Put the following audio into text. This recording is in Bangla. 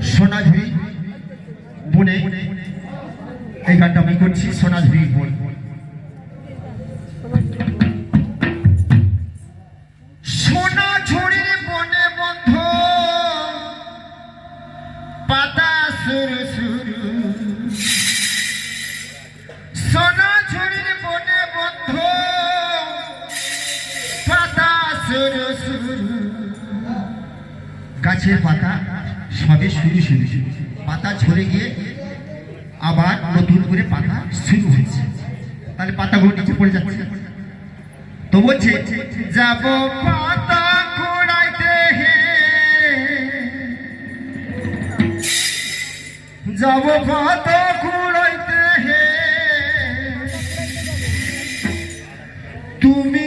সোনাঝুরি বনে এই গানটা আমি করছি। সোনাঝুরি বন, সোনাঝুরির বনে বন্ধ পাতা সুর সুর, সোনাঝুরির বনে বন্ধ পাতা সুর সুর, গাছের পাতা সবে শুরু শুরু, পাতা ঝরে গিয়ে আবার নতুন করে পাতা শুরু হয়েছে, তাহলে পাতাগুলো নিচে পড়ে যাচ্ছে। তো বলছে যাব পাতা কুড়াইতে হে, যাব পাতা কুড়াইতে হে, তুমি